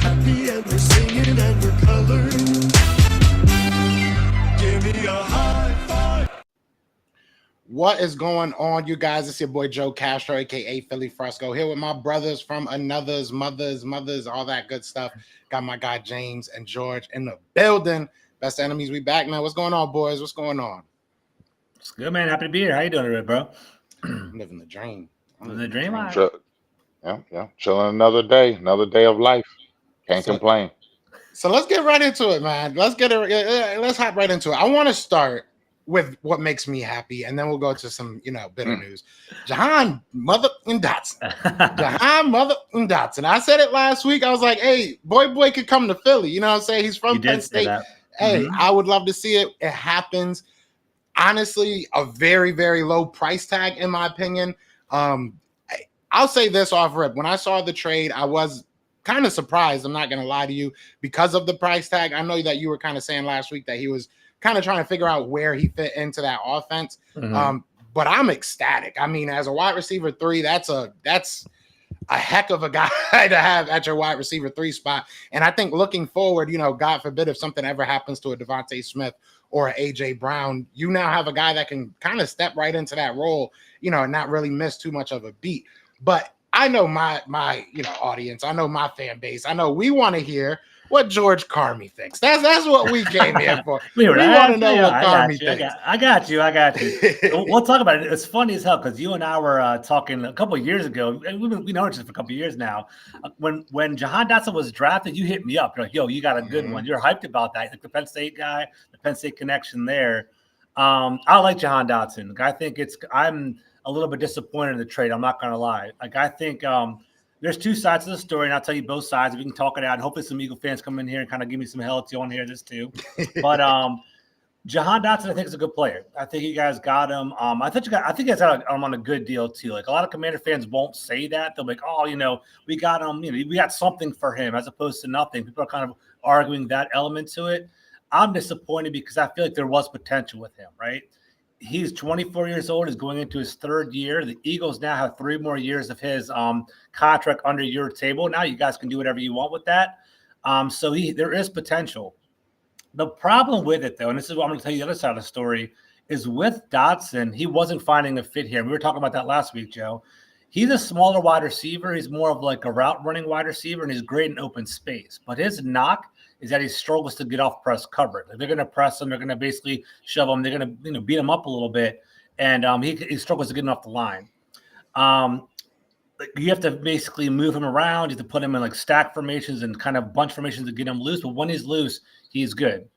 happy and we're singing and we're colored. Give me a high five. What is going on, you guys? It's your boy Joe Castro, aka Philly Fresco, here with my brothers from another's, mothers, all that good stuff. Got my guy James and George in the building. Best enemies, we back, man. What's going on, boys? What's going on? It's good, man. Happy to be here. How you doing today, bro? I'm living the dream. The dream. Yeah. Chilling another day of life. Can't complain. So let's get right into it, man. Let's hop right into it. I want to start with what makes me happy, and then we'll go to some, bitter news. Jahan Dotson. Jahan Dotson. I said it last week. I was like, hey, boy could come to Philly. You know what I'm saying? He's from Penn State. Hey, I would love to see it. It happens. Honestly, a very, very low price tag, in my opinion. I'll say this off rip. When I saw the trade, I was kind of surprised. I'm not going to lie to you, because of the price tag. I know that you were kind of saying last week that he was kind of trying to figure out where he fit into that offense. But I'm ecstatic. I mean, as a wide receiver 3, that's a heck of a guy to have at your wide receiver 3 spot. And I think looking forward, God forbid if something ever happens to a Devontae Smith or a AJ Brown, you now have a guy that can kind of step right into that role, and not really miss too much of a beat. But I know my audience, I know my fan base. I know we want to hear what George Carmi thinks. That's what we came here for. we want to know what Carmi thinks. I got you. We'll talk about it. It's funny as hell because you and I were talking a couple of years ago, and we've been known each other for a couple of years now. When Jahan Dotson was drafted, you hit me up. You're like, yo, you got a good one. You're hyped about that. Like the Penn State guy, the Penn State connection there. I like Jahan Dotson. I think I'm a little bit disappointed in the trade. I'm not going to lie. Like, I think there's two sides to the story, and I'll tell you both sides. We can talk it out, and hopefully some Eagle fans come in here and kind of give me some hell if you want to hear this too. But Jahan Dotson, I think, is a good player. I think you guys got him. I think you guys got him on a good deal too. Like, a lot of Commander fans won't say that. They'll be like, oh, we got him. We got something for him as opposed to nothing. People are kind of arguing that element to it. I'm disappointed because I feel like there was potential with him, right? He's 24 years old. He's going into his 3rd year. The Eagles now have 3 more years of his contract under your table. Now you guys can do whatever you want with that. So there is potential. The problem with it, though, and this is what I'm going to tell you the other side of the story, is with Dotson, he wasn't finding a fit here. We were talking about that last week, Joe. He's a smaller wide receiver. He's more of like a route running wide receiver, and he's great in open space. But his knock is that he struggles to get off press coverage. Like, they're going to press him. They're going to basically shove him. They're going to beat him up a little bit, and he struggles to get off the line. You have to basically move him around. You have to put him in like stack formations and kind of bunch formations to get him loose. But when he's loose, he's good.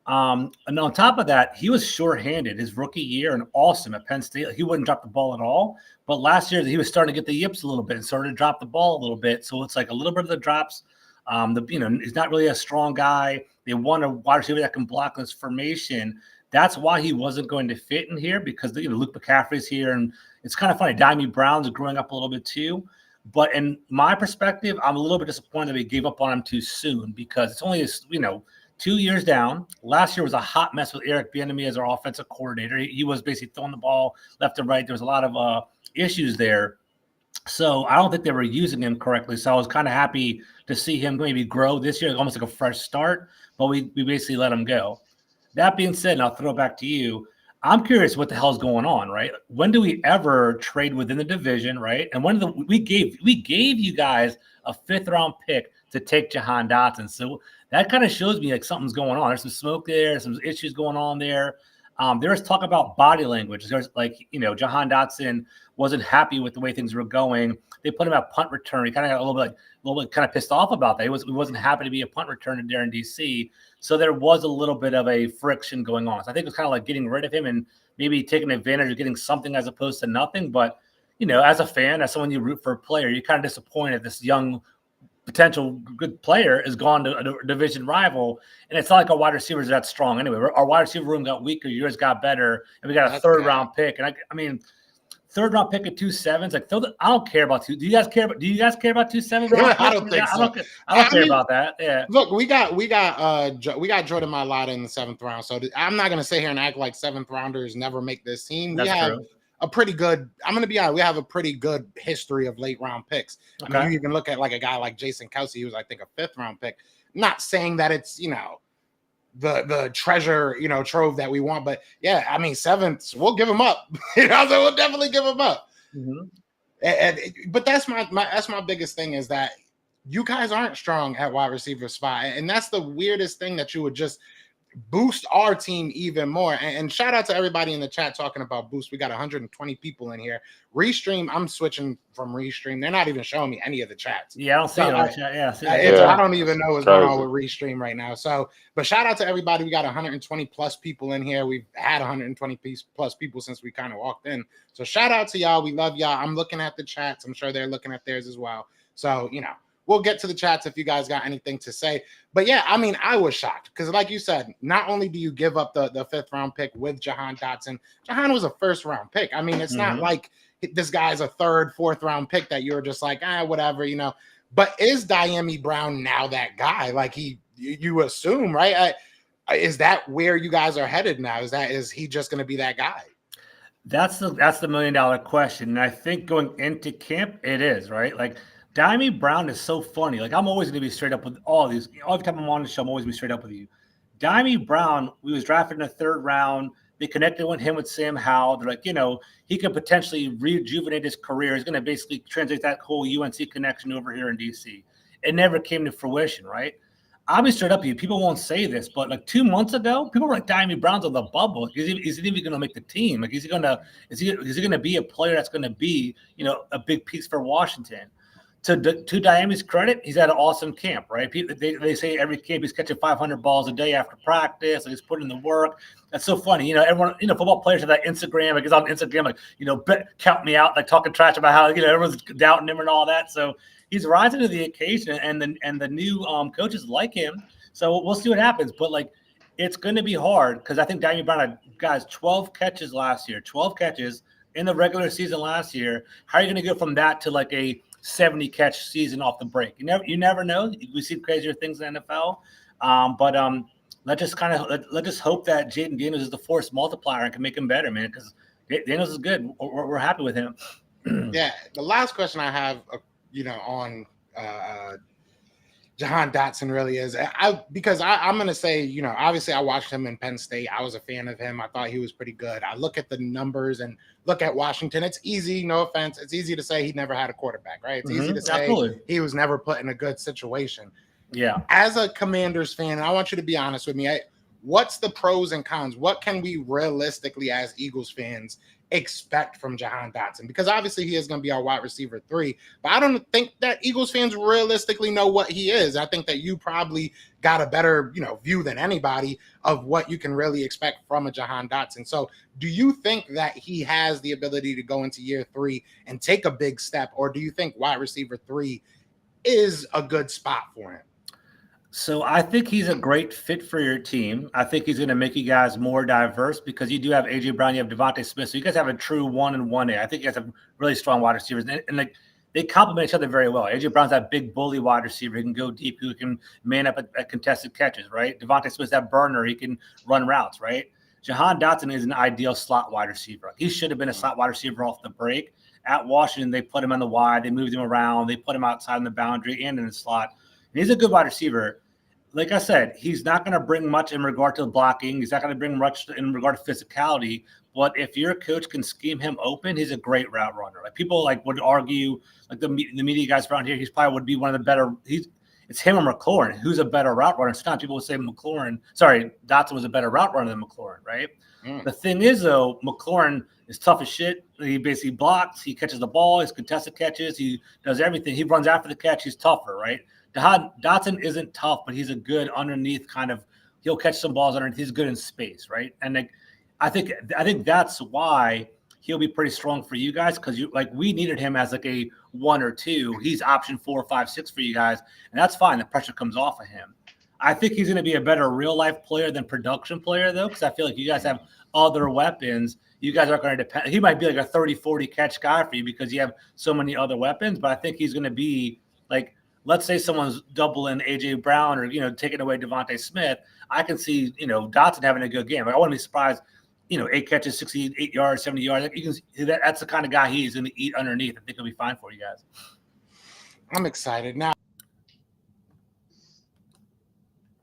And on top of that, he was shorthanded his rookie year and awesome at Penn State. He wouldn't drop the ball at all. But last year, he was starting to get the yips a little bit and started to drop the ball a little bit. So it's like a little bit of the drops. He's not really a strong guy. They want a wide receiver that can block this formation. That's why he wasn't going to fit in here, because Luke McCaffrey's here, and it's kind of funny. Dimey Brown's growing up a little bit too. But in my perspective, I'm a little bit disappointed that we gave up on him too soon, because it's only 2 years down. Last year was a hot mess with Eric Bieniemy as our offensive coordinator. He was basically throwing the ball left and right. There was a lot of issues there. So I don't think they were using him correctly. So I was kind of happy to see him maybe grow this year, almost like a fresh start. But we basically let him go. That being said, and I'll throw it back to you, I'm curious what the hell's going on, right? When do we ever trade within the division, right? And we gave you guys a 5th round pick to take Jahan Dotson. So that kind of shows me like something's going on. There's some smoke there, some issues going on there. There was talk about body language. There's Jahan Dotson wasn't happy with the way things were going. They put him at punt return. He kind of got a little bit kind of pissed off about that. He wasn't happy to be a punt returner there in DC. So there was a little bit of a friction going on. So I think it was kind of like getting rid of him and maybe taking advantage of getting something as opposed to nothing. But as a fan, as someone you root for a player, you're kind of disappointed this young potential good player is gone to a division rival, and it's not like our wide receivers are that strong anyway. Our wide receiver room got weaker, yours got better, and we got a 3rd round pick. And I mean, 3rd round pick at 2 7s. Like, I don't care about 2. Do you guys care about 2 7s? I don't think so. I don't care about that. Yeah. Look, we got Jordan Mailata in the 7th round. So I'm not gonna sit here and act like 7th rounders never make this team. That's true. a pretty good. I'm going to be honest. We have a pretty good history of late round picks. I mean, you even look at like a guy like Jason Kelsey, who was I think a 5th round pick. Not saying that it's the treasure trove that we want, but yeah, I mean 7th, we'll give him up. So we'll definitely give him up. But that's my biggest thing is that you guys aren't strong at wide receiver spot, and that's the weirdest thing that you would just boost our team even more. And shout out to everybody in the chat talking about boost. We got 120 people in here. Restream, I'm switching from Restream. They're not even showing me any of the chats. Yeah, I don't see it on the chat. Yeah, I don't even know what's going on with Restream right now. So, but shout out to everybody. We got 120 plus people in here. We've had 120 plus people since we kind of walked in. So shout out to y'all. We love y'all. I'm looking at the chats. I'm sure they're looking at theirs as well. So, we'll get to the chats if you guys got anything to say. But yeah, I mean, I was shocked because like you said, not only do you give up the 5th round pick with Jahan Dotson, Jahan was a 1st round pick. I mean, it's not like this guy's a 3rd, 4th round pick that you're just like, whatever, But is Dyami Brown now that guy? Like you assume, right? Is that where you guys are headed now? Is he just going to be that guy? That's the $1 million question. And I think going into camp, it is, right? Like, Dyami Brown is so funny. Like, I'm always going to be straight up with all these. Every time I'm on the show, I'm always going to be straight up with you. Dyami Brown, we was drafted in the 3rd round. They connected with him with Sam Howell. They're like, he could potentially rejuvenate his career. He's going to basically translate that whole UNC connection over here in DC. It never came to fruition, right? I'll be straight up with you. People won't say this, but like 2 months ago, people were like, Dyami Brown's on the bubble. Is he even going to make the team? Like, is he going to be a player that's going to be, a big piece for Washington? To Dyami's credit, he's had an awesome camp, right? They say every camp he's catching 500 balls a day after practice. Like he's putting in the work. That's so funny. Everyone, football players have that Instagram. Like he's on Instagram, like, count me out, like talking trash about how, everyone's doubting him and all that. So he's rising to the occasion, and the new coaches like him. So we'll see what happens. But like, it's going to be hard because I think Dyami Brown had, guys, 12 catches last year, 12 catches in the regular season last year. How are you going to go from that to like a 70 catch season off the break? You never know. We see crazier things in the NFL. But let's just hope that Jaden Daniels is the force multiplier and can make him better, man. Because Daniels is good. We're happy with him. Yeah. The last question I have, on Jahan Dotson really is because I'm going to say, obviously I watched him in Penn State. I was a fan of him. I thought he was pretty good. I look at the numbers and look at Washington. It's easy, no offense. It's easy to say he never had a quarterback, right? It's easy to say he was never put in a good situation. Yeah. As a Commanders fan, and I want you to be honest with me, what's the pros and cons? What can we realistically as Eagles fans expect from Jahan Dotson? Because obviously he is going to be our wide receiver 3, but I don't think that Eagles fans realistically know what he is. I think that you probably got a better, view than anybody of what you can really expect from a Jahan Dotson. So do you think that he has the ability to go into year 3 and take a big step, or do you think wide receiver 3 is a good spot for him? So I think he's a great fit for your team. I think he's going to make you guys more diverse because you do have A.J. Brown, you have Devontae Smith. So you guys have a true 1 and 1A. I think you guys have really strong wide receivers. And like they complement each other very well. A.J. Brown's that big bully wide receiver. He can go deep. He can man up at contested catches, right? Devontae Smith's that burner. He can run routes, right? Jahan Dotson is an ideal slot wide receiver. He should have been a slot wide receiver off the break. At Washington, they put him on the wide. They moved him around. They put him outside in the boundary and in the slot. And he's a good wide receiver. Like I said, he's not going to bring much in regard to blocking. He's not going to bring much in regard to physicality. But if your coach can scheme him open, he's a great route runner. Like people would argue, like the media guys around here, he's probably would be one of the better. It's him or McLaurin. Who's a better route runner? Sometimes people would say Dotson was a better route runner than McLaurin, right? The thing is, though, McLaurin is tough as shit. He basically blocks. He catches the ball. He's contested catches. He does everything. He runs after the catch. He's tougher, right? Dotson isn't tough, but he's a good underneath kind of. He'll catch some balls underneath. He's good in space, right? And I think that's why he'll be pretty strong for you guys because we needed him as like a 1 or 2. He's option 4, 5, 6 for you guys, and that's fine. The pressure comes off of him. I think he's going to be a better real life player than production player though, because I feel like you guys have other weapons. You guys aren't going to depend. He might be like a 30, 40 catch guy for you because you have so many other weapons. But I think he's going to be like. Let's say someone's doubling A.J. Brown or, taking away Devontae Smith. I can see, Dotson having a good game. I wouldn't be surprised 8 catches, 68 yards, 70 yards. You can see that's the kind of guy he's going to eat underneath. I think he'll be fine for you guys. I'm excited now.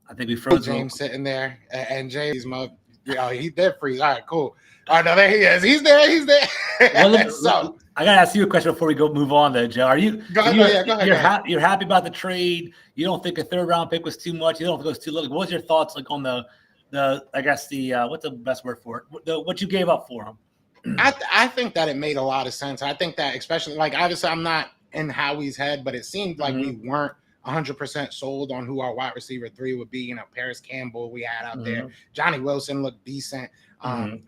I think we froze James sitting there, and James, he did freeze. All right, cool. All right, no, there he is. He's there. Well, So I gotta ask you a question before we move on, though, Joe. Are you? Go ahead. You're happy about the trade? You don't think a 3rd round pick was too much? You don't think it was too little? What was your thoughts like on the I guess what's the best word for it? What you gave up for him? I think that it made a lot of sense. I think that especially like obviously I'm not in Howie's head, but it seemed like we weren't 100% sold on who our wide receiver 3 would be. Paris Campbell we had out there. Johnny Wilson looked decent.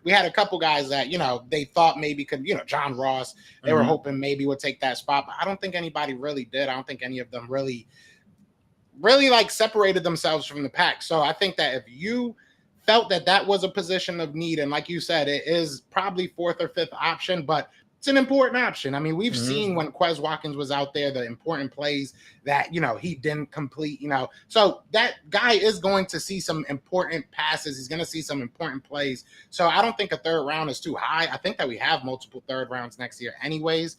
We had a couple guys that, they thought maybe could, John Ross, they were hoping maybe would take that spot, but I don't think anybody really did. I don't think any of them really like separated themselves from the pack. So I think that if you felt that was a position of need, and like you said, it is probably 4th or 5th option, but it's an important option. I mean, we've seen when Quez Watkins was out there, the important plays that, he didn't complete, So that guy is going to see some important passes. He's going to see some important plays. So I don't think a 3rd round is too high. I think that we have multiple 3rd rounds next year anyways.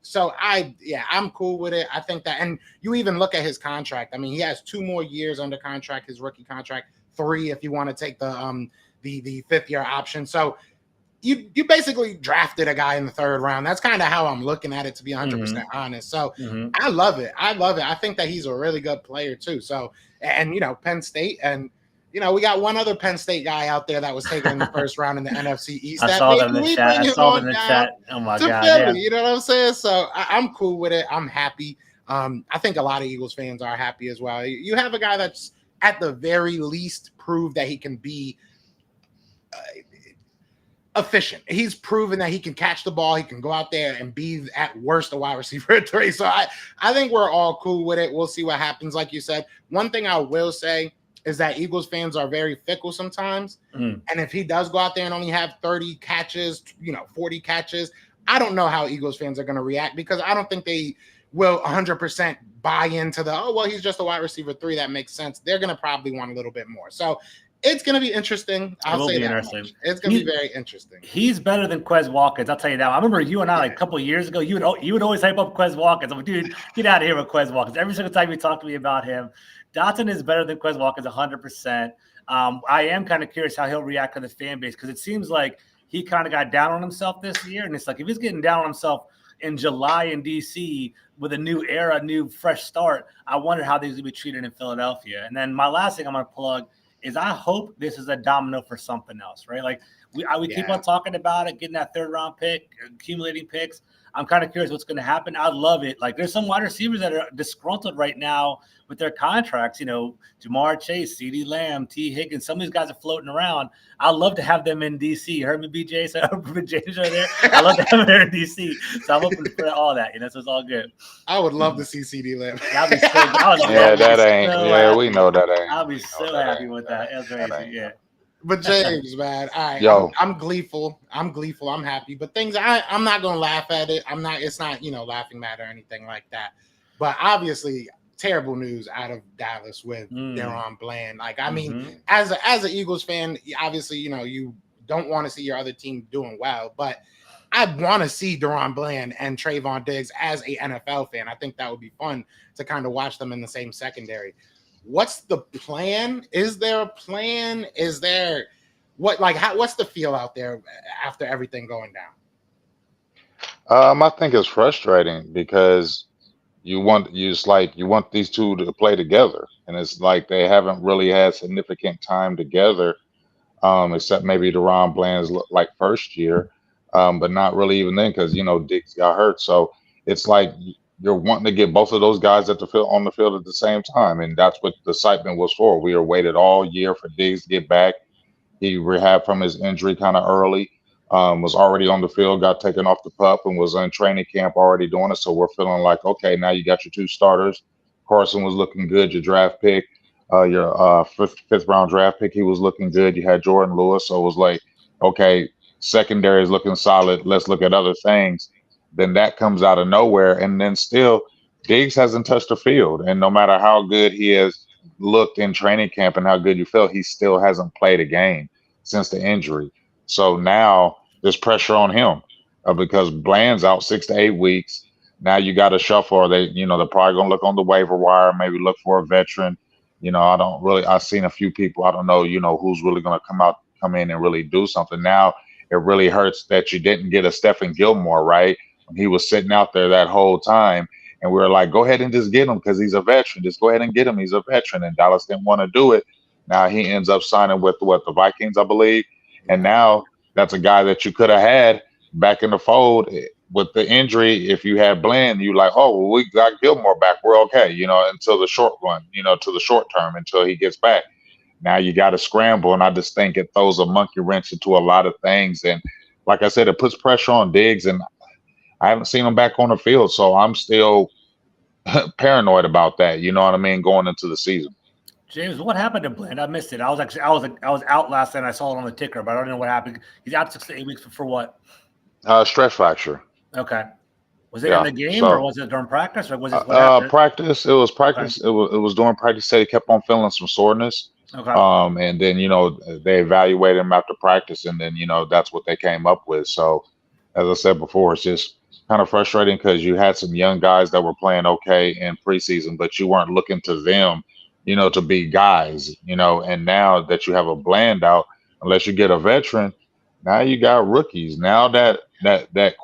So I'm cool with it. I think that, and you even look at his contract. I mean, he has 2 more years under contract, his rookie contract, 3 if you want to take the 5th year option. So you basically drafted a guy in the 3rd round. That's kind of how I'm looking at it, to be 100% honest. So I love it. I think that he's a really good player too. So, and Penn State, and we got one other Penn State guy out there that was taken in the 1st round in the NFC East. I saw them in the chat. Oh my God. Philly, you know what I'm saying? So I'm cool with it. I'm happy. I think a lot of Eagles fans are happy as well. You have a guy that's at the very least proved that he can be efficient. He's proven that he can catch the ball. He can go out there and be at worst a wide receiver 3. So I think we're all cool with it. We'll see what happens. Like you said, one thing I will say is that Eagles fans are very fickle sometimes. And if he does go out there and only have 30 catches, 40 catches, I don't know how Eagles fans are going to react, because I don't think they will 100% buy into he's just a wide receiver 3. That makes sense. They're going to probably want a little bit more. So it's going to be interesting. I'll say that much. It's going to be very interesting. He's better than Quez Watkins. I'll tell you that. I remember you and I like a couple of years ago, you would always hype up Quez Watkins. I'm like, dude, get out of here with Quez Watkins. Every single time you talk to me about him, Dotson is better than Quez Watkins 100%. I am kind of curious how he'll react to the fan base, because it seems like he kind of got down on himself this year. And it's like, if he's getting down on himself in July in DC with a new era, new fresh start, I wonder how these will be treated in Philadelphia. And then my last thing I'm going to plug is I hope this is a domino for something else, right? Like we keep on talking about it, getting that 3rd round pick, accumulating picks. I'm kind of curious what's going to happen. I love it. Like, there's some wide receivers that are disgruntled right now with their contracts. Jamar Chase, CeeDee Lamb, T. Higgins. Some of these guys are floating around. I'd love to have them in DC. You heard me, BJ? So James right there. I love to have them there in DC. So I'm open for all that. So it's all good. I would love to see CeeDee Lamb. I'll be so. We know that ain't. I'll be so happy with that. That's crazy. Yeah. But James, man, all right, I'm gleeful. I'm happy. But I'm not gonna laugh at it. It's not, laughing matter or anything like that. But obviously, terrible news out of Dallas with Deron Bland. Like, I mean, as an Eagles fan, obviously, you don't want to see your other team doing well, but I want to see Deron Bland and Trayvon Diggs as a NFL fan. I think that would be fun to kind of watch them in the same secondary. What's the plan? Is there a plan? Is there what's the feel out there after everything going down? I think it's frustrating because you want these two to play together, and it's like they haven't really had significant time together, except maybe Deron Bland's like 1st year, but not really even then, because Diggs got hurt. So it's like you're wanting to get both of those guys on the field at the same time, and that's what the excitement was for. We were waited all year for Diggs to get back. He rehabbed from his injury kind of early, was already on the field, got taken off the pup, and was in training camp already doing it. So we're feeling like, okay, now you got your 2 starters. Carson was looking good, your draft pick, your fifth round draft pick. He was looking good. You had Jordan Lewis, so it was like, okay, secondary is looking solid. Let's look at other things. Then that comes out of nowhere, and then still Diggs hasn't touched the field. And no matter how good he has looked in training camp and how good you feel, he still hasn't played a game since the injury. So now there's pressure on him because Bland's out 6 to 8 weeks. Now you got to shuffle. Or they're probably gonna look on the waiver wire, maybe look for a veteran. I don't really. I've seen a few people. I don't know. Who's really gonna come in and really do something. Now it really hurts that you didn't get a Stephen Gilmore, right? He was sitting out there that whole time, and we were like, go ahead and just get him because he's a veteran. Just go ahead and get him. He's a veteran, and Dallas didn't want to do it. Now he ends up signing with the Vikings, I believe, and now that's a guy that you could have had back in the fold with the injury. If you had Bland, you like, oh, well, we got Gilmore back. We're okay, until the short run, to the short term until he gets back. Now you got to scramble, and I just think it throws a monkey wrench into a lot of things. And like I said, it puts pressure on Diggs, and I haven't seen him back on the field, so I'm still paranoid about that. You know what I mean? Going into the season. James, what happened to Bland? I missed it. I was out last night. I saw it on the ticker, but I don't know what happened. He's out 6 to 8 weeks for what? Stress fracture. Okay. Was it in the game or was it during practice or was it practice? It was practice. Okay. It was during practice. He kept on feeling some soreness. Okay. And then they evaluated him after practice, and then that's what they came up with. So, as I said before, it's just kind of frustrating because you had some young guys that were playing okay in preseason, but you weren't looking to them, to be guys, and now that you have a Bland out, unless you get a veteran, now you got rookies. Now that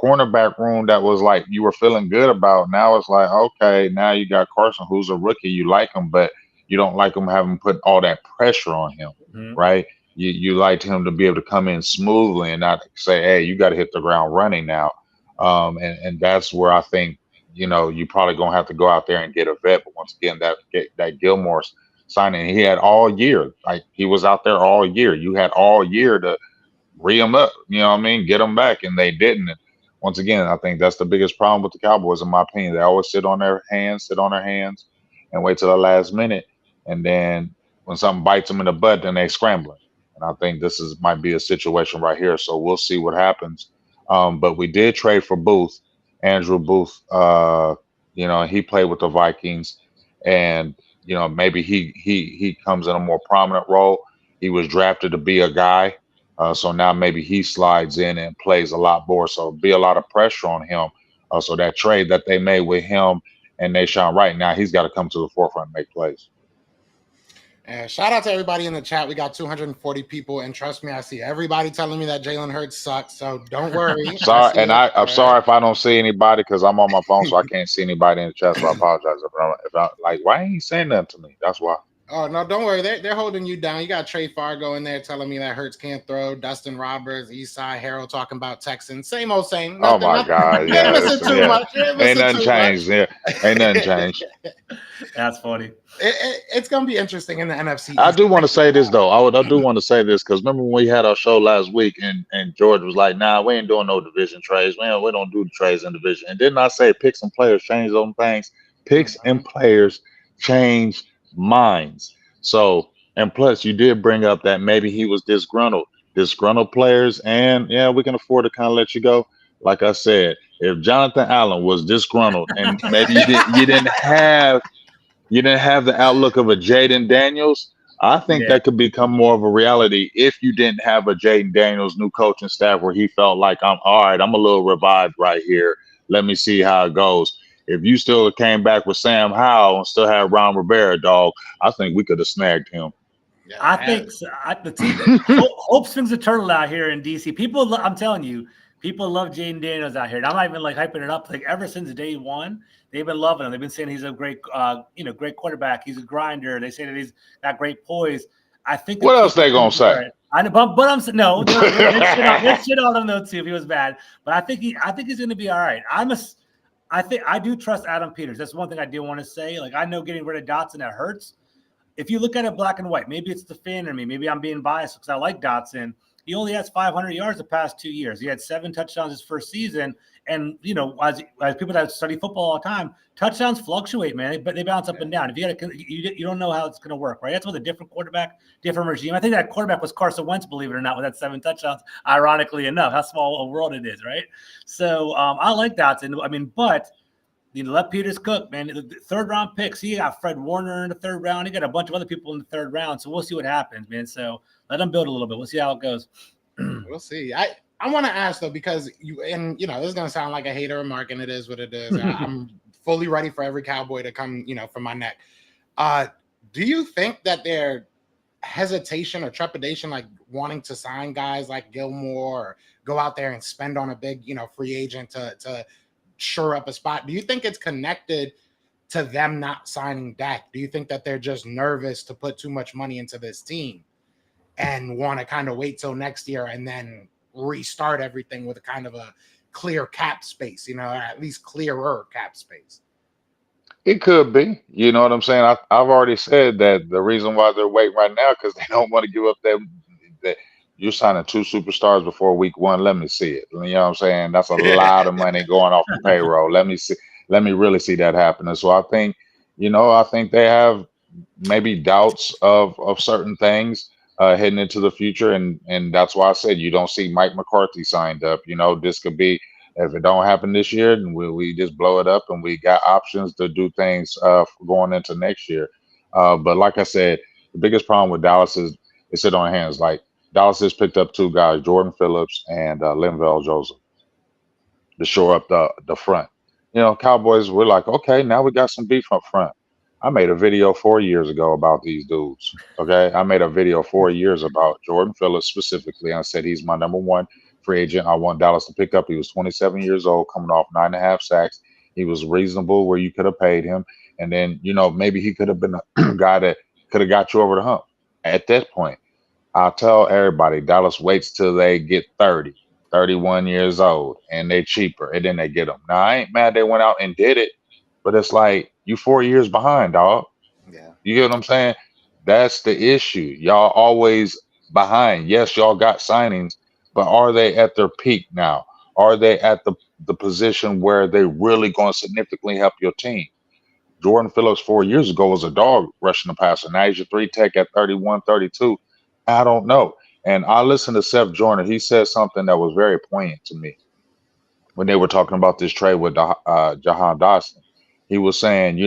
cornerback room that was like you were feeling good about, now it's like, okay, now you got Carson, who's a rookie. You like him, but you don't like him having put all that pressure on him, right? You liked him to be able to come in smoothly and not say, hey, you got to hit the ground running now. And that's where I think, you probably going to have to go out there and get a vet. But once again, that Gilmore signing, he had all year. Like, he was out there all year. You had all year to re him up, get him back, and they didn't. And once again, I think that's the biggest problem with the Cowboys, in my opinion. They always sit on their hands, and wait till the last minute. And then when something bites them in the butt, then they scrambling. And I think this might be a situation right here. So we'll see what happens. But we did trade for Booth, Andrew Booth. He played with the Vikings, and maybe he comes in a more prominent role. He was drafted to be a guy, so now maybe he slides in and plays a lot more. So be a lot of pressure on him. So that trade that they made with him and Nashawn Wright, now he's got to come to the forefront and make plays. Shout out to everybody in the chat. We got 240 people, and trust me, I see everybody telling me that Jalen Hurts sucks. So don't worry. Sorry, I'm sorry if I don't see anybody because I'm on my phone, so I can't see anybody in the chat. So I apologize if I like. Why ain't he saying that to me? That's why. Oh no, don't worry. They're holding you down. You got Trey Fargo in there telling me that Hurts can't throw. Dustin Roberts, Eastside Harold talking about Texans. Same old same. Nothing, oh my God! Yeah, much. Ain't nothing changed. Yeah, ain't nothing changed. That's funny. It's gonna be interesting in the NFC. I do want to say this though. I do want to say this because remember when we had our show last week and George was like, "Nah, we ain't doing no division trades. We don't do the trades in division." And didn't I say picks and players change those things? Picks and players change minds. So, and plus you did bring up that maybe he was disgruntled players, and yeah, we can afford to kind of let you go. Like I said, if Jonathan Allen was disgruntled and maybe you didn't have the outlook of a Jaden Daniels, I think that could become more of a reality if you didn't have a Jaden Daniels new coaching staff where he felt like, I'm a little revived right here. Let me see how it goes. If you still came back with Sam Howell and still had Ron Rivera, dog, I think we could have snagged him. Yeah, I think so. The team hope swings a turtle out here in DC. People, I'm telling you, people love Jaden Daniels out here. And I'm not even like hyping it up. Like ever since day one, they've been loving him. They've been saying he's a great, great quarterback. He's a grinder. They say that he's got great poise. I think. What else they gonna say? I know, but I'm saying no. There's shit on him though too if he was bad. But I think he's going to be all right. I do trust Adam Peters. That's one thing I do want to say. Like, I know getting rid of Dotson, that hurts. If you look at it black and white, maybe it's the fan in me. Maybe I'm being biased because I like Dotson. He only has 500 yards the past 2 years. He had 7 touchdowns his first season. And, as people that study football all the time, touchdowns fluctuate, man. But they bounce up and down. If you don't know how it's going to work, right? That's with a different quarterback, different regime. I think that quarterback was Carson Wentz, believe it or not, with that 7 touchdowns, ironically enough. How small a world it is, right? So I like Dotson. I mean, but let Peters cook, man. The third-round picks, he got Fred Warner in the third round. He got a bunch of other people in the third round. So we'll see what happens, man. So let him build a little bit. We'll see how it goes. We'll see. I want to ask though, because this is gonna sound like a hater remark, and it is what it is. I'm fully ready for every Cowboy to come, from my neck. Do you think that their hesitation or trepidation, like wanting to sign guys like Gilmore or go out there and spend on a big, free agent to shore up a spot, do you think it's connected to them not signing Dak? Do you think that they're just nervous to put too much money into this team and want to kind of wait till next year and then restart everything with a kind of a clear cap space, at least clearer cap space? It could be. You know what I'm saying? I've already said that the reason why they're waiting right now because they don't want to give up that you're signing two superstars before week one. Let me see it. You know what I'm saying? That's a lot of money going off the payroll. Let me see. Let me really see that happening. So I think they have maybe doubts of certain things heading into the future, and that's why I said you don't see Mike McCarthy signed up. This could be if it don't happen this year, then we just blow it up, and we got options to do things going into next year. But like I said, the biggest problem with Dallas is they sit on hands. Like Dallas has picked up two guys, Jordan Phillips and Linval Joseph, to shore up the front. Cowboys were like, okay, now we got some beef up front. I made a video 4 years ago about these dudes. Okay. I made a video 4 years about Jordan Phillips specifically. I said he's my number one free agent. I want Dallas to pick up. He was 27 years old, coming off 9.5 sacks. He was reasonable where you could have paid him. And then, maybe he could have been a guy that could have got you over the hump. At that point, I'll tell everybody Dallas waits till they get 30, 31 years old, and they're cheaper, and then they get them. Now, I ain't mad they went out and did it, but it's like you 4 years behind, dog. Yeah. You get what I'm saying? That's the issue. Y'all always behind. Yes, y'all got signings, but are they at their peak now? Are they at the position where they really going to significantly help your team? Jordan Phillips 4 years ago was a dog rushing the passer. Now he's your three tech at 31, 32. I don't know. And I listened to Seth Joyner. He said something that was very poignant to me when they were talking about this trade with Jahan Dotson. He was saying,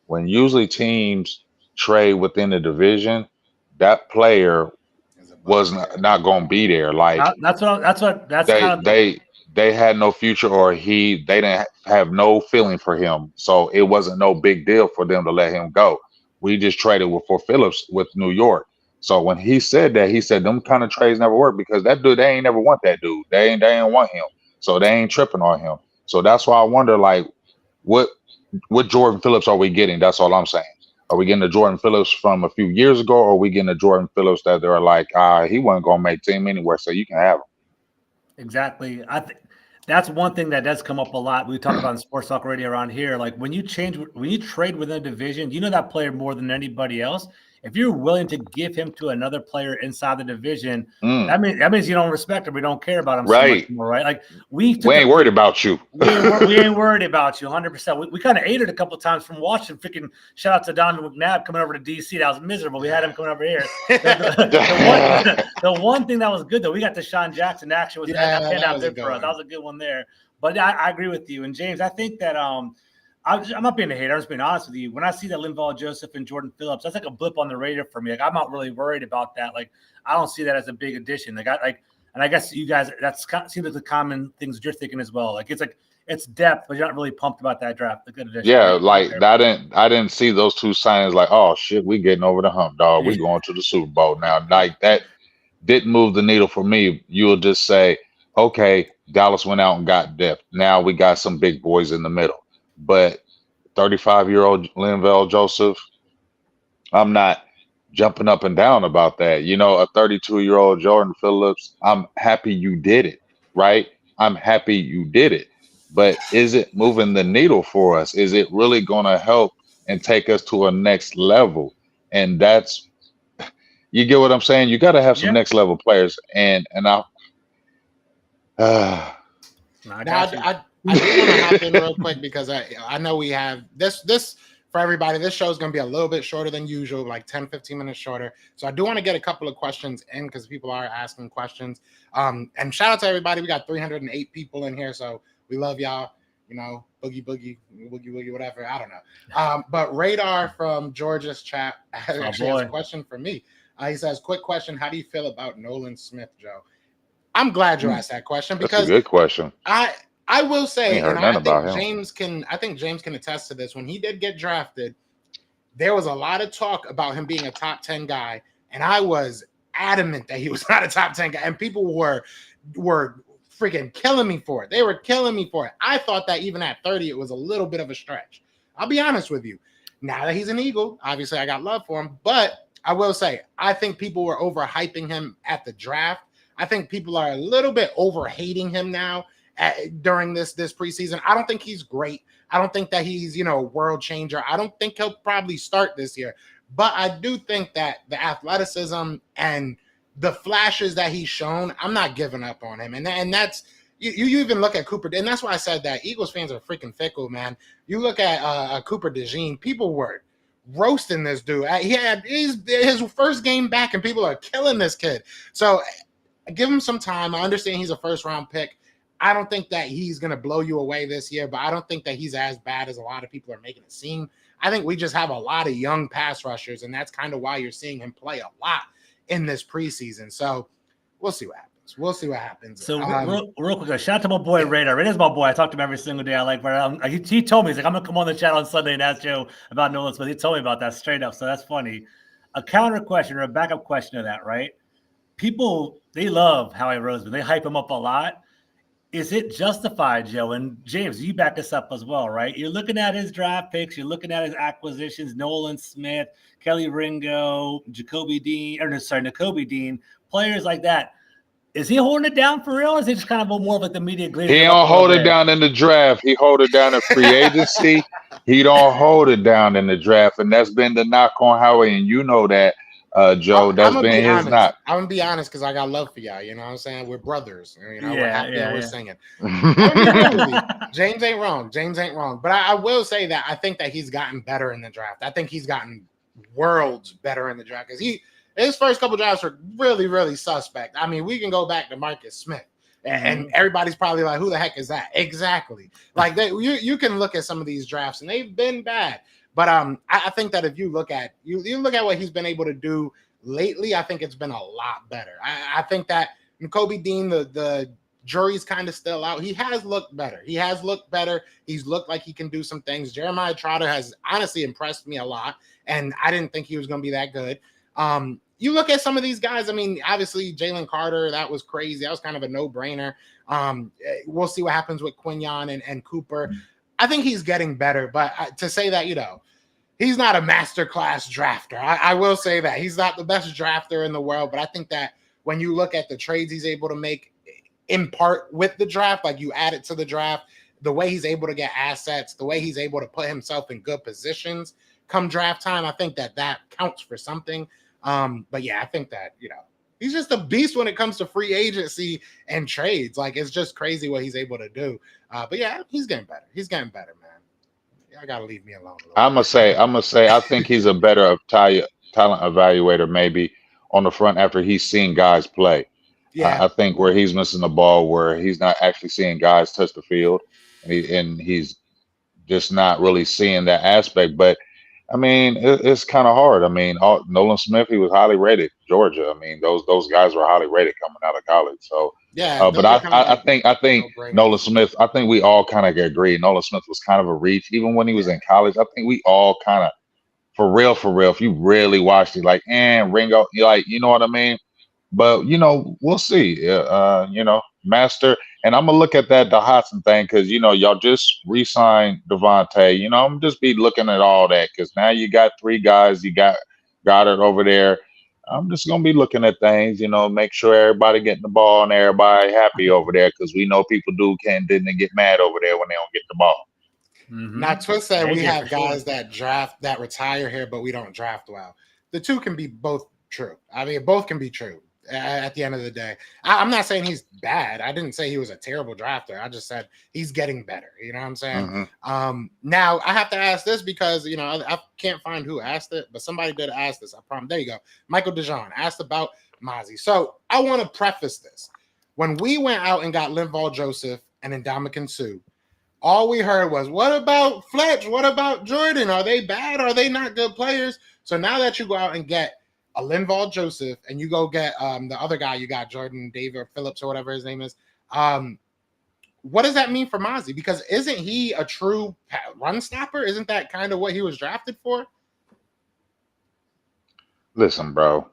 when usually teams trade within the division, that player was not going to be there. Like That's they kind of they they had no future, or they didn't have no feeling for him, so it wasn't no big deal for them to let him go. We just traded for Phillips with New York. So when he said that, he said them kind of trades never work because that dude, they ain't never want that dude. They ain't want him, so they ain't tripping on him. So that's why I wonder, like, what Jordan Phillips are we getting? That's all I'm saying. Are we getting the Jordan Phillips from a few years ago, or are we getting the Jordan Phillips that they're like, he wasn't gonna make team anywhere, so you can have him? Exactly. I think that's one thing that does come up a lot. We talk about in sports talk radio around here. Like when you trade within a division, you know that player more than anybody else. If you're willing to give him to another player inside the division, that means you don't respect him. We don't care about him so much Right. more, right? Like We ain't worried about you. we ain't worried about you 100%. We kind of ate it a couple of times from watching. Freaking shout out to Donovan McNabb coming over to DC. That was miserable. We had him coming over here. The one thing that was good though, we got Deshaun Jackson action. That panned out good for us. That was a good one there. But I agree with you. And James, I think that I'm not being a hater. I'm just being honest with you. When I see that Linval Joseph and Jordan Phillips, that's like a blip on the radar for me. Like I'm not really worried about that. Like I don't see that as a big addition. And I guess you guys, seems like the common things you're thinking as well. Like it's depth, but you're not really pumped about that draft. The good addition. Yeah, like I didn't see those two signings like, oh shit, we getting over the hump, dog. We going to the Super Bowl now. Like that didn't move the needle for me. You'll just say, okay, Dallas went out and got depth. Now we got some big boys in the middle. But 35-year-old Linval Joseph, I'm not jumping up and down about that. A 32-year-old Jordan Phillips, I'm happy you did it, right? I'm happy you did it. But is it moving the needle for us? Is it really going to help and take us to a next level? And that's, you get what I'm saying? You got to have some next level players. And I do want to hop in real quick because I know we have this for everybody. This show is going to be a little bit shorter than usual, like 10, 15 minutes shorter. So I do want to get a couple of questions in because people are asking questions. And shout out to everybody. We got 308 people in here. So we love y'all, boogie, whatever. I don't know. But Radar from Georgia's chat actually has a question for me. He says, quick question. How do you feel about Nolan Smith, Joe? I'm glad you asked that question That's a because good question. I will I say, ain't heard and nothing I about think him. James can attest to this. When he did get drafted, there was a lot of talk about him being a top 10 guy, and I was adamant that he was not a top 10 guy, and people were freaking killing me for it. They were killing me for it. I thought that even at 30, it was a little bit of a stretch. I'll be honest with you. Now that he's an Eagle, obviously I got love for him, but I will say, I think people were overhyping him at the draft. I think people are a little bit over hating him now during this preseason. I don't think he's great. I don't think that he's, a world changer. I don't think he'll probably start this year, but I do think that the athleticism and the flashes that he's shown, I'm not giving up on him. And that's, you even look at Cooper, and that's why I said that Eagles fans are freaking fickle, man. You look at Cooper DeJean, people were roasting this dude. He had his first game back, and people are killing this kid. So give him some time. I understand he's a first-round pick. I don't think that he's going to blow you away this year, but I don't think that he's as bad as a lot of people are making it seem. I think we just have a lot of young pass rushers, and that's kind of why you're seeing him play a lot in this preseason. So we'll see what happens. We'll see what happens. So real quick, shout out to my boy Radar. Radar is my boy. I talk to him every single day. I like, but he told me, he's like, I'm gonna come on the channel on Sunday and ask Joe about Nolan Smith. He told me about that straight up. So that's funny. A counter question or a backup question to that, right? People, they love Howie Roseman. They hype him up a lot. Is it justified, Joe? And James, you back this up as well, right? You're looking at his draft picks. You're looking at his acquisitions, Nolan Smith, Kelly Ringo, Nakobe Dean, players like that. Is he holding it down for real? Or is it just kind of more of like the media glazing? He don't hold it down in the draft. He hold it down in free agency. He don't hold it down in the draft. And that's been the knock on Howie. And you know that, Joe. That's been his knock. I'm going to be honest because I got love for y'all. You know what I'm saying? We're brothers. We're happy and we're singing. James ain't wrong. But I will say that I think that he's gotten better in the draft. I think he's gotten worlds better in the draft because his first couple drafts were really, really suspect. I mean, we can go back to Marcus Smith, and everybody's probably like, who the heck is that? Exactly. Like, you can look at some of these drafts, and they've been bad. But I think that if you look at what he's been able to do lately, I think it's been a lot better. I think that Nakobe Dean, the jury's kind of still out. He has looked better. He's looked like he can do some things. Jeremiah Trotter has honestly impressed me a lot, and I didn't think he was going to be that good. You look at some of these guys. I mean, obviously Jalen Carter, that was crazy. That was kind of a no-brainer. We'll see what happens with Quinyon and Cooper. I think he's getting better, but to say that, he's not a masterclass drafter. I will say that he's not the best drafter in the world, but I think that when you look at the trades he's able to make in part with the draft, like you add it to the draft, the way he's able to get assets, the way he's able to put himself in good positions come draft time, I think that counts for something. But yeah, I think that, he's just a beast when it comes to free agency and trades. Like, it's just crazy what he's able to do. But yeah, he's getting better. Man. I gotta leave me alone. I'm gonna say, I think he's a better talent evaluator maybe on the front after he's seen guys play. Yeah, I think where he's missing the ball, where he's not actually seeing guys touch the field, and he's just not really seeing that aspect. But I mean, it's kind of hard. I mean, Nolan Smith, he was highly rated. Georgia. I mean, those guys were highly rated coming out of college. So yeah. But I think Nolan Smith. I think we all kind of agree. Nolan Smith was kind of a reach, even when he was in college. I think we all kind of, for real. If you really watched it, like, Ringo, you know what I mean. But we'll see. Master, and I'm gonna look at the Hodson thing because y'all just re-signed Devontae. I'm just be looking at all that because now you got three guys. You got Goddard over there. I'm just gonna be looking at things. Make sure everybody getting the ball and everybody happy over there because we know people didn't get mad over there when they don't get the ball. Now, Twist said we have guys that retire here, but we don't draft well. The two can be both true. I mean, both can be true. At the end of the day, I'm not saying he's bad. I didn't say he was a terrible drafter. I just said he's getting better. You know what I'm saying? Now I have to ask this because I can't find who asked it, but somebody did ask this. I promise. There you go. Michael DeJean asked about Mazi. So I want to preface this. When we went out and got Linval Joseph and Ndamukong Suh, all we heard was, "What about Fletch? What about Jordan? Are they bad? Are they not good players?" So now that you go out and get a Linval Joseph, and you go get the other guy you got, Jordan David Phillips or whatever his name is. What does that mean for Mazi? Because isn't he a true run stopper? Isn't that kind of what he was drafted for? Listen, bro.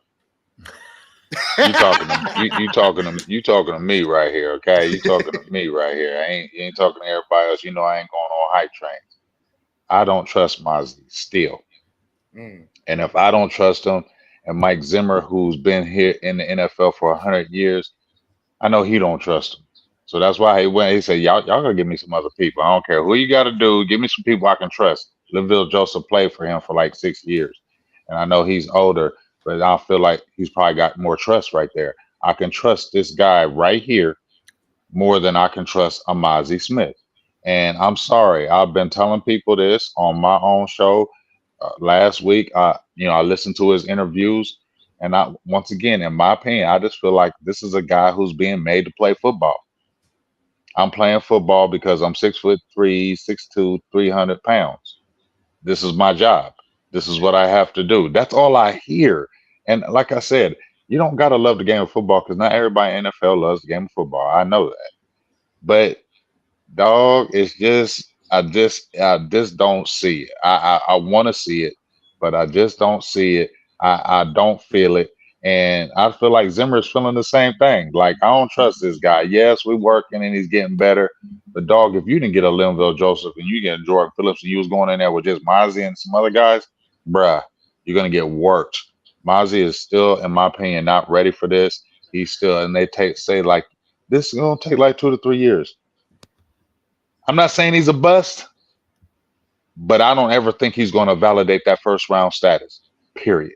You talking to me right here, okay? You talking to me right here. You ain't talking to everybody else. You know I ain't going on hype trains. I don't trust Mazi still. And if I don't trust him, and Mike Zimmer, who's been here in the NFL for 100 years, I know he don't trust him. So that's why he said, y'all gotta give me some other people. I don't care who you gotta do, give me some people I can trust. Linval Joseph played for him for like 6 years. And I know he's older, but I feel like he's probably got more trust right there. I can trust this guy right here more than I can trust a Mazi Smith. And I'm sorry, I've been telling people this on my own show. Last week, I listened to his interviews, and once again, in my opinion, I just feel like this is a guy who's being made to play football. I'm playing football because I'm 6'3", 6'2", 300 pounds. This is my job. This is what I have to do. That's all I hear. And like I said, you don't gotta love the game of football because not everybody in NFL loves the game of football. I know that, but dog, it's just I just don't see it. I want to see it, but I just don't see it. I don't feel it, and I feel like Zimmer is feeling the same thing. Like I don't trust this guy. Yes, we're working and he's getting better, but dog, if you didn't get a Linval Joseph and you get a Jordan Phillips and you was going in there with just Mazi and some other guys, bruh, you're gonna get worked. Mazi is still, in my opinion, not ready for this. He's still, and they say like this is gonna take like 2 to 3 years. I'm not saying he's a bust, but I don't ever think he's going to validate that first round status. Period.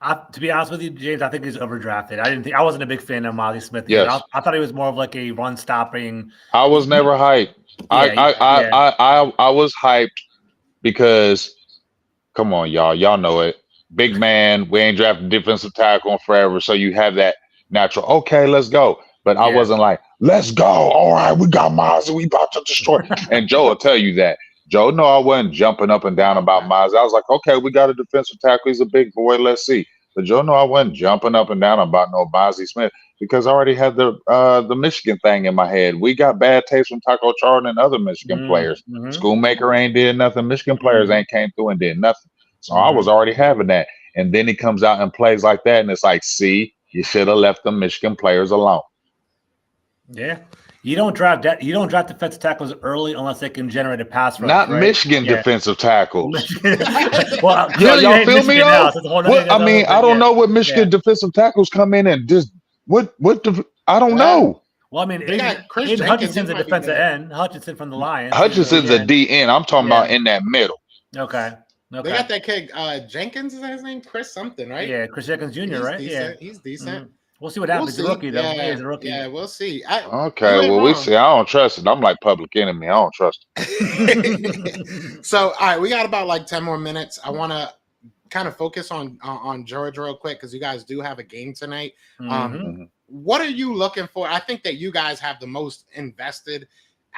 To be honest with you, James, I think he's overdrafted. I wasn't a big fan of Mazi Smith. Yes. I thought he was more of like a run stopping. I was never hyped. I was hyped because, come on, y'all know it. Big man, we ain't drafted defensive tackle in forever, so you have that natural. Okay, let's go. But I wasn't like, let's go. All right, we got Mazi. We about to destroy. And Joe will tell you that. Joe, no, I wasn't jumping up and down about Mazi. I was like, okay, we got a defensive tackle. He's a big boy. Let's see. But Joe, no, I wasn't jumping up and down about no Mazi Smith because I already had the Michigan thing in my head. We got bad taste from Taco Charlton and other Michigan players. Schoolmaker ain't did nothing. Michigan players ain't came through and did nothing. So I was already having that. And then he comes out and plays like that. And it's like, see, you should have left the Michigan players alone. Yeah, you don't draft defensive tackles early unless they can generate a pass rush. Not right? Michigan defensive tackles. Well, y'all feel me though? I don't know what Michigan defensive tackles come in and just I don't know. Well, I mean, Aiden Hutchinson's a defensive end. Hutchinson from the Lions. Hutchinson's a D end. I'm talking about in that middle. Okay. They got that kid Jenkins. Is that his name? Chris something, right? Yeah, Chris Jenkins Jr. Right? Decent. He's decent. We'll see what happens. He's a rookie, though. Yeah, he's a rookie. Yeah, we'll see. We see. I don't trust it. I'm like Public Enemy. I don't trust it. So, all right, we got about like 10 more minutes. I want to kind of focus on George real quick because you guys do have a game tonight. What are you looking for? I think that you guys have the most invested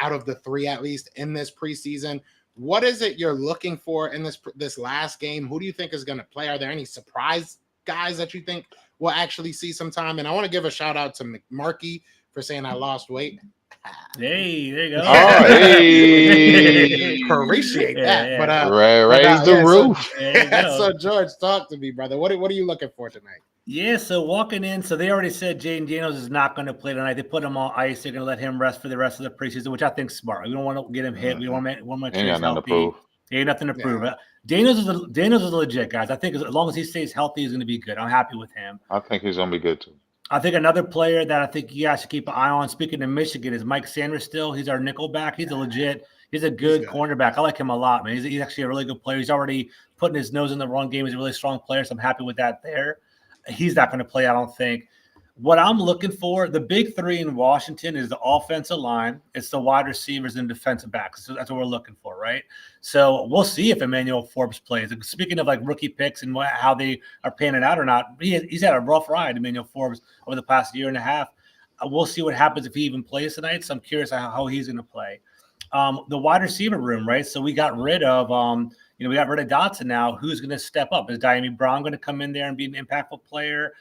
out of the three, at least in this preseason. What is it you're looking for in this last game? Who do you think is going to play? Are there any surprise guys that you think we'll actually see some time? And I want to give a shout out to McMarkey for saying I lost weight. Hey, there you go. Oh, hey. Appreciate that. Yeah. But raise the roof. So George, talk to me, brother. What are you looking for tonight? Yeah, so walking in, so they already said Jaden Daniels is not going to play tonight. They put him on ice. They're going to let him rest for the rest of the preseason, which I think is smart. We don't want to get him hit. We want to make sure he's healthy. Ain't nothing to prove. Daniels is legit, guys. I think as long as he stays healthy, he's going to be good. I'm happy with him. I think he's going to be good, too. I think another player that I think you guys should keep an eye on, speaking of Michigan, is Mike Sanders still. He's our nickel back. He's a good cornerback. I like him a lot, man. He's actually a really good player. He's already putting his nose in the run game. He's a really strong player, so I'm happy with that there. He's not going to play, I don't think. What I'm looking for, the big three in Washington is the offensive line, it's the wide receivers and defensive backs. So that's what we're looking for, right? So we'll see if Emmanuel Forbes plays. Speaking of like rookie picks and how they are panning out or not, he's had a rough ride, Emmanuel Forbes, over the past year and a half. We'll see what happens if he even plays tonight. So I'm curious how he's going to play. The wide receiver room, right? So we got rid of we got rid of Dotson now. Who's going to step up? Is Diami Brown going to come in there and be an impactful player?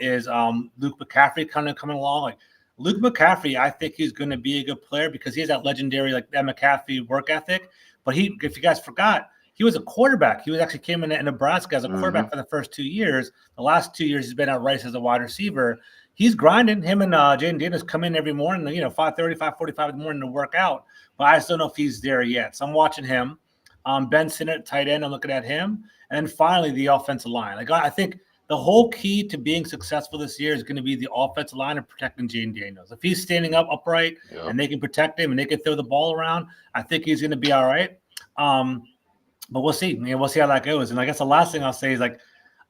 Is Luke McCaffrey coming along? Like Luke McCaffrey, I think he's going to be a good player because he has that legendary that McCaffrey work ethic. But if you guys forgot, he was a quarterback. He actually came in Nebraska as a quarterback for the first 2 years. The last 2 years he's been at Rice as a wide receiver. He's grinding. Him and Jaden Daniels come in every morning, 5:30, 5:45 in the morning to work out. But I just don't know if he's there yet. So I'm watching him. Ben Sinnott, tight end, I'm looking at him. And then finally the offensive line. I think the whole key to being successful this year is going to be the offensive line and protecting Jaden Daniels. If he's standing up upright and they can protect him and they can throw the ball around, I think he's going to be all right. But we'll see. We'll see how that goes. And I guess the last thing I'll say is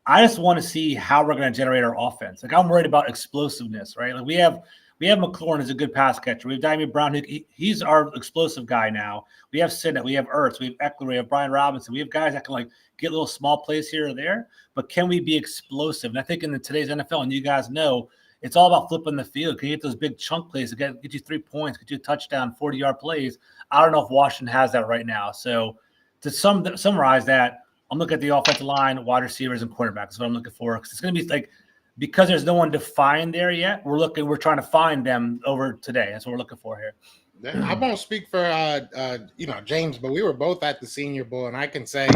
I just want to see how we're going to generate our offense. I'm worried about explosiveness, right? We have McLaurin as a good pass catcher. We have Diami Brown. He's our explosive guy now. We have Sinnott. We have Ertz. We have Eckler. We have Brian Robinson. We have guys that can get little small plays here or there. But can we be explosive? And I think in today's NFL, and you guys know, it's all about flipping the field. Can you get those big chunk plays to get you 3 points, get you a touchdown, 40-yard plays? I don't know if Washington has that right now. So to summarize that, I'm looking at the offensive line, wide receivers, and quarterbacks. That's what I'm looking for. Because it's going to be because there's no one defined there yet. We're trying to find them over today. That's what we're looking for here. I won't speak for James, but we were both at the Senior Bowl, and I can say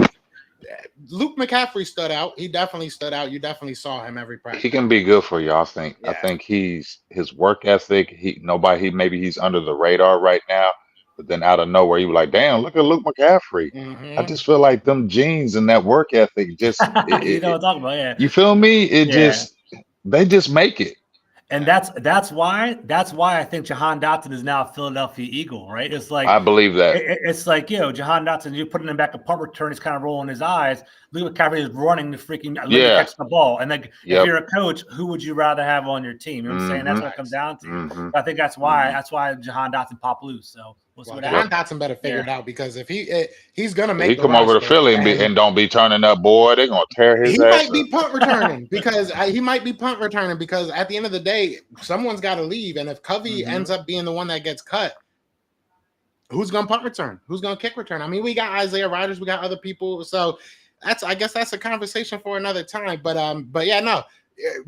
Luke McCaffrey stood out. He definitely stood out. You definitely saw him every practice. He can be good for you, I think. Yeah. I think his work ethic. Maybe he's under the radar right now. But then out of nowhere, you were like, damn, look at Luke McCaffrey. I just feel like them genes and that work ethic just you know what I'm talking about, yeah. You feel me? They just make it. And that's why I think Jahan Dotson is now a Philadelphia Eagle, right? It's I believe that. It's Jahan Dotson, you're putting him back a punt return, he's kind of rolling his eyes. Luke McCaffrey is running the freaking catch the ball. And if you're a coach, who would you rather have on your team? You know what I'm saying? That's what it comes down to. I think that's why Jahan Dotson popped loose. So Jahan Dotson better figure it out because if he's gonna make he come over to Philly and don't be turning up, boy, they're gonna tear his ass up. He might up. be punt returning because at the end of the day, someone's got to leave, and if Covey ends up being the one that gets cut, who's gonna punt return? Who's gonna kick return? I mean, we got Isaiah Rodgers, we got other people, so I guess that's a conversation for another time. But yeah, no.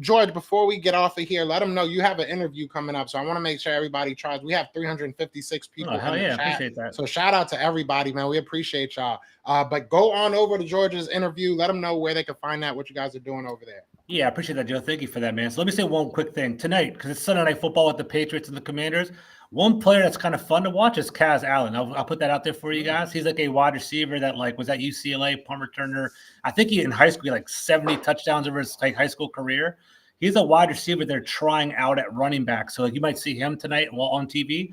George, before we get off of here, let them know you have an interview coming up. So I want to make sure everybody tries. We have 356 people in the chat. Appreciate that. So shout out to everybody, man. We appreciate y'all. But go on over to George's interview. Let them know where they can find that, what you guys are doing over there. Yeah, I appreciate that, Joe. Thank you for that, man. So let me say one quick thing. Tonight, because it's Sunday Night Football with the Patriots and the Commanders, one player that's kind of fun to watch is Kaz Allen. I'll put that out there for you guys. He's a wide receiver that was at UCLA, punt returner. I think he in high school he 70 touchdowns over his high school career. He's a wide receiver they're trying out at running back. So you might see him tonight while on TV.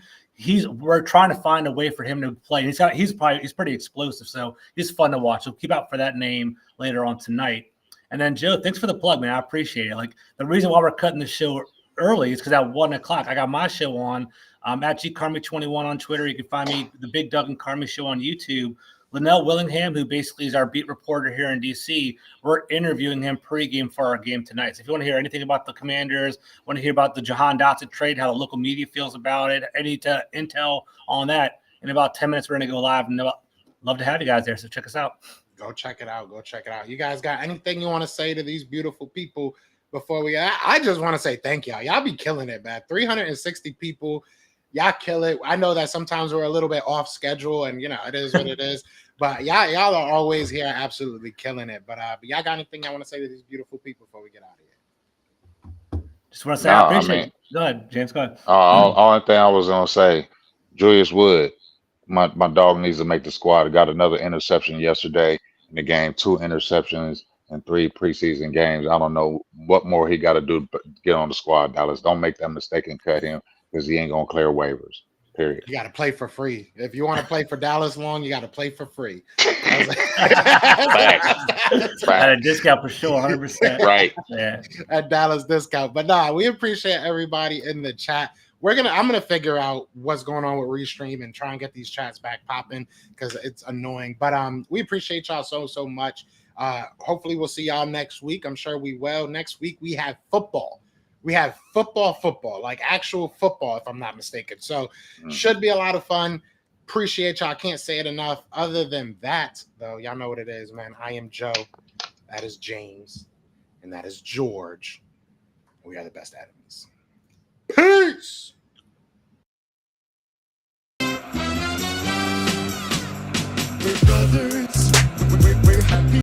We're trying to find a way for him to play. He's pretty explosive. So he's fun to watch. So keep out for that name later on tonight. And then Joe, thanks for the plug, man. I appreciate it. The reason why we're cutting the show early is because at 1:00 I got my show on. At GCarmy21 on Twitter. You can find me the Big Doug and Carmy Show on YouTube. Linnell Willingham, who basically is our beat reporter here in DC, we're interviewing him pregame for our game tonight. So if you want to hear anything about the Commanders, want to hear about the Jahan Dotson trade, how the local media feels about it, any intel on that, in about 10 minutes, we're going to go live. And love to have you guys there. So check us out. Go check it out. You guys got anything you want to say to these beautiful people before we – I just want to say thank y'all. Y'all be killing it, man. 360 people. Y'all kill it. I know that sometimes we're a little bit off schedule, and it is what it is. But y'all are always here, absolutely killing it. But y'all got anything I want to say to these beautiful people before we get out of here? Just want to say I appreciate it. Go ahead, James. Go ahead. Only thing I was gonna say, Julius Wood, my dog needs to make the squad. He got another interception yesterday in the game, 2 interceptions in 3 preseason games. I don't know what more he got to do but get on the squad. Dallas, don't make that mistake and cut him because he ain't gonna clear waivers. Period. You got to play for free. If you want to play for Dallas long, you got to play for free. At a discount for sure, 100%. Right. Yeah. At Dallas discount. But we appreciate everybody in the chat. I'm gonna figure out what's going on with Restream and try and get these chats back popping because it's annoying. But we appreciate y'all so much. Hopefully we'll see y'all next week. I'm sure we will. Next week we have football. We have football, like actual football, if I'm not mistaken. So should be a lot of fun. Appreciate y'all. I can't say it enough. Other than that, though, y'all know what it is, man. I am Joe. That is James. And that is George. We are the best enemies.